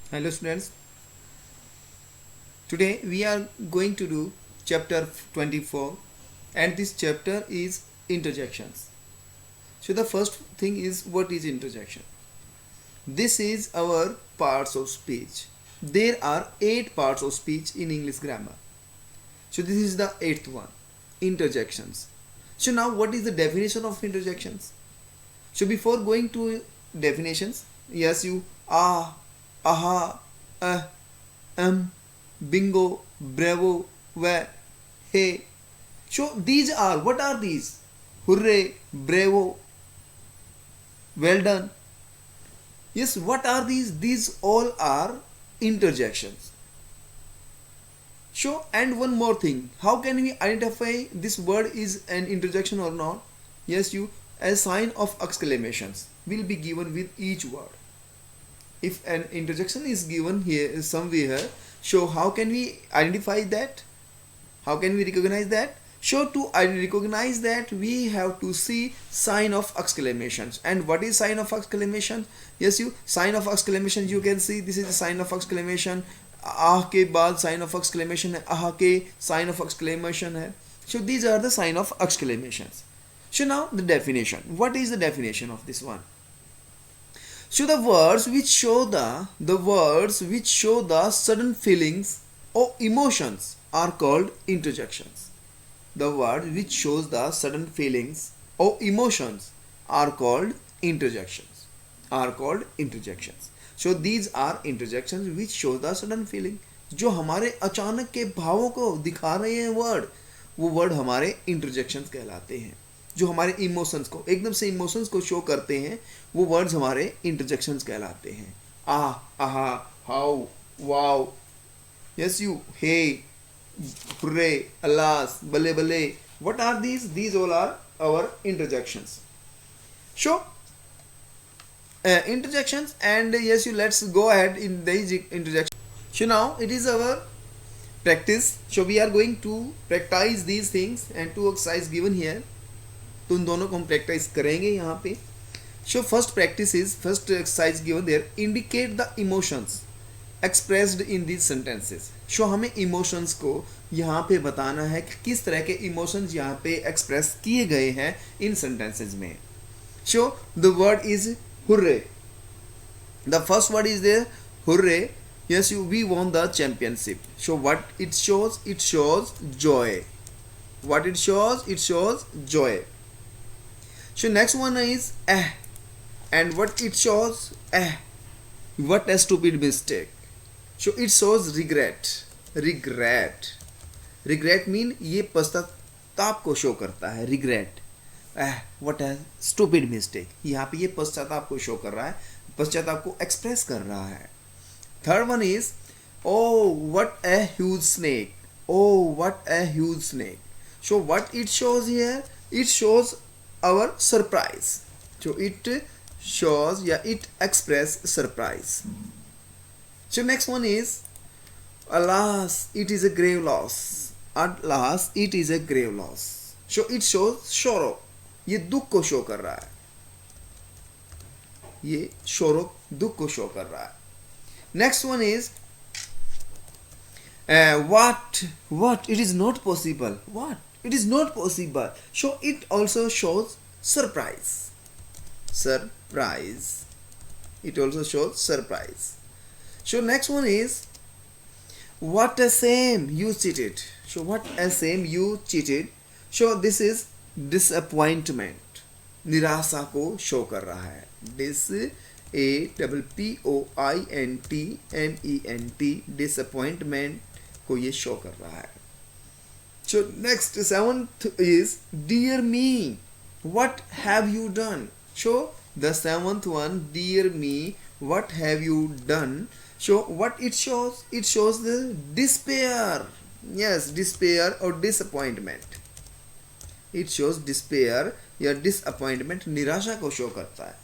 Hello students, today we are going to do chapter 24 and this chapter is interjections. So the first thing is what is interjection? This is our parts of speech. There are 8 parts of speech in English grammar. So this is the 8th one, interjections. So now what is the definition of interjections? So before going to definitions, yes you aha, bingo, bravo, where, hey. So these are, what are these? Hooray, bravo, well done. Yes, what are these? These all are interjections. So, and one more thing, how can we identify this word is an interjection or not? Yes, you, a sign of exclamations will be given with each word. If an interjection is given here somewhere, so how can we identify that? How can we recognize that? So to recognize that, we have to see sign of exclamations. And what is sign of exclamation? Yes, you, sign of exclamation, you can see this is the sign of exclamation. आह के बाद sign of exclamation है, आह के sign of exclamation है. So these are the sign of exclamations. So now the definition. What is the definition of this one? So the words which show the sudden feelings or emotions are called interjections. The word which shows the sudden feelings or emotions are called interjections. Are called interjections. So these are interjections which show the sudden feeling. जो हमारे अचानक के भावों को दिखा रहे हैं word, वो वर्ड हमारे इंटरजेक्शंस कहलाते हैं. जो हमारे इमोशंस को, एकदम से इमोशंस को शो करते हैं, वो वर्ड्स हमारे इंटरजेक्शंस कहलाते हैं. Aha, how, wow, yes you, hey, hurray, alas, बल्ले बल्ले. What are these? These all are our interjections. So interjections, and yes you, let's go ahead in these interjections. So now it is our practice. So we are going to practice these things and two exercise given here. तो उन दोनों को हम practice करेंगे यहाँ पे. So first practice is, first exercise given there, indicate the emotions expressed in these sentences. So हमें emotions को यहाँ पे बताना है कि किस तरह के इमोशंस यहाँ पे एक्सप्रेस किए गए हैं इन सेंटेंसेस में. So the word is hurray. The first word is there, hurray. Yes, we won the championship. So what it shows? It shows joy. What it shows? It shows joy. So next one is and what it shows? What a stupid mistake. So it shows regret. Regret mean ये पश्चाताप को show करता है. regret. what a stupid mistake. यहाँ पे ये पश्चाताप को शो कर रहा है, पश्चाताप को एक्सप्रेस कर रहा है. Third one is, oh what a huge snake. Oh what a huge snake. So what it shows here? It shows our surprise. So it shows, it express surprise. So next one is, alas it is a grave loss. Alas it is a grave loss. So it shows sorrow. ये दुख को show कर रहा है, ये sorrow दुख को show कर रहा है. Next one is, what it is not possible. What it is not possible. So it also shows surprise. It also shows surprise. So next one is, what a shame you cheated. So what a shame you cheated. So this is disappointment. निराशा को show कर रहा है. disappointment, disappointment को ये show कर रहा है. So next, seventh is, dear me, what have you done. So the seventh one, dear me, what have you done. So what it shows? It shows the despair. Yes, despair or disappointment. It shows despair या disappointment, निराशा को show करता है.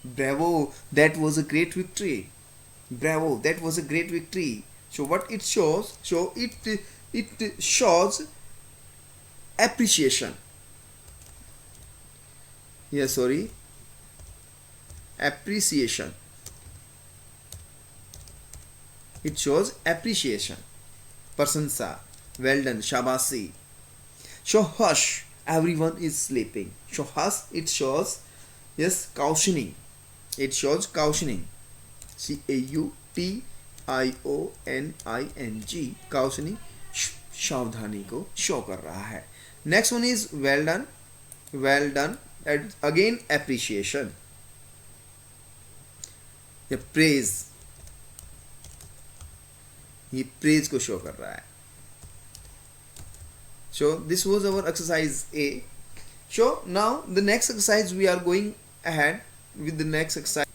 Bravo, that was a great victory. Bravo, that was a great victory. So what it shows? So it shows appreciation. Appreciation. It shows appreciation. Prasansa. Well done. Shabasi. So hush. Everyone is sleeping. So hush. It shows, yes, cautioning. It shows cautioning. CAUTIONING. cautioning. सावधानी को show कर रहा है. Next one is well done. Well done. Again appreciation. Praise. ये praise को show कर रहा है. So this was our exercise A. So now the next exercise we are going ahead with the next exercise.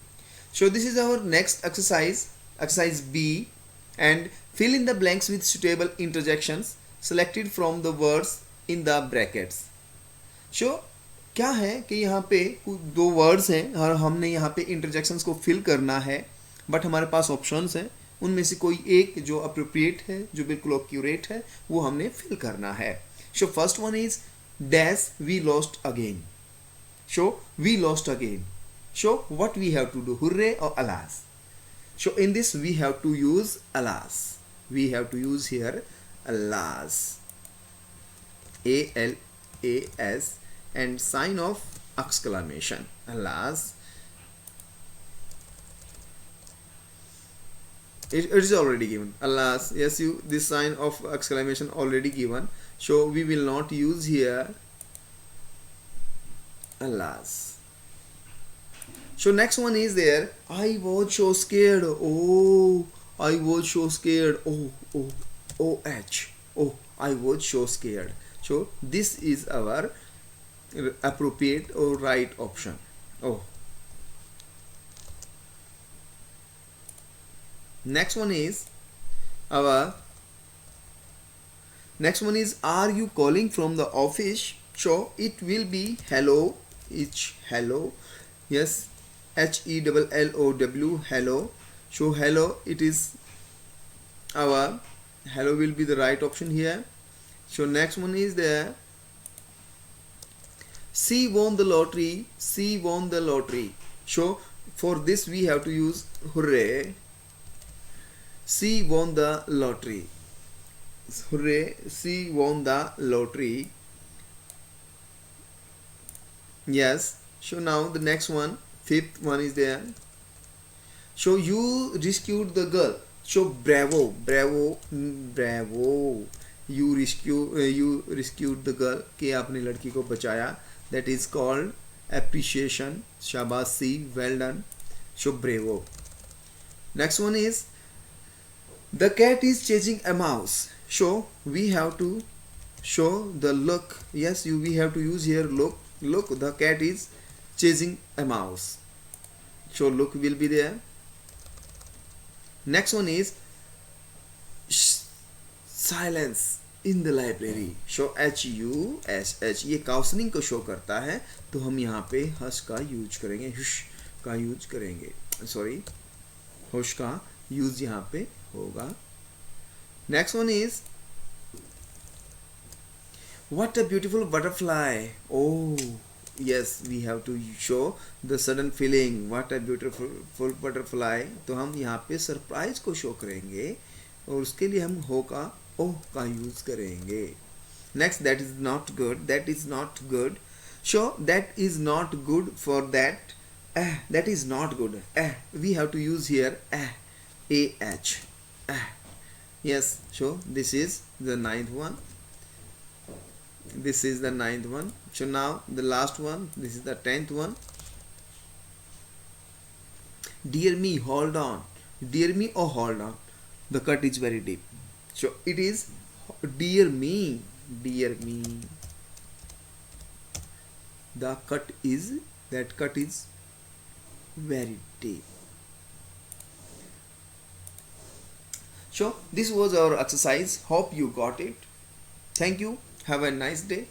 So this is our next exercise, exercise B, and fill in the blanks with suitable interjections selected from the words in the brackets. So क्या है कि यहाँ पे दो words हैं और हमने यहाँ पे इंटरजेक्शंस को फिल करना है, बट हमारे पास ऑप्शंस हैं. उनमें से कोई एक जो अप्रोप्रिएट है, जो बिल्कुल एक्यूरेट है, वो हमने फिल करना है. So first one is dash we lost again. So we lost again. So what we have to do? Hooray or alas? So in this we have to use alas. We have to use here alas. ALAS and sign of exclamation. Alas. It is already given. Alas. Yes, you this sign of exclamation already given. So we will not use here alas. So next one is there. I was so scared. Oh, I was so scared. Oh, I was so scared. So this is our appropriate or right option. Oh. Next one is are you calling from the office? So it will be hello. It's hello. Yes, HELLOW, hello. So hello, it is our hello will be the right option here. So next one is there. She won the lottery. She won the lottery. So for this we have to use hooray. She won the lottery. Hooray, she won the lottery. Yes. So now the next one, fifth one is there. So you rescued the girl. So bravo. You rescued the girl. कि आपने लड़की को बचाया. That is called appreciation. Shabashi, well done. So bravo. Next one is the cat is chasing a mouse. So we have to show the look. Yes, we have to use here look. Look, the cat is chasing a mouse. So look will be there. Next one is silence in the library. So HUSH ये counselling को show करता है, तो हम यहाँ पे hush का use करेंगे. हुश का यूज करेंगे. सॉरी, हुश का यूज यहाँ पे होगा. Next one is what a beautiful butterfly. Oh yes, we have to show the sudden feeling. What a beautiful butterfly. तो हम यहाँ पे सरप्राइज को शो करेंगे और उसके लिए हम हो का ओह का यूज करेंगे. Next, that is not good. That is not good. So that is not good for that. That is not good. We have to use here AH. Yes, so this is the ninth one. This is the ninth one. So now the last one. This is the 10th one. Dear me, hold on. Dear me or hold on. The cut is very deep. So it is dear me. Dear me. The cut is, that cut is very deep. So this was our exercise. Hope you got it. Thank you. Have a nice day.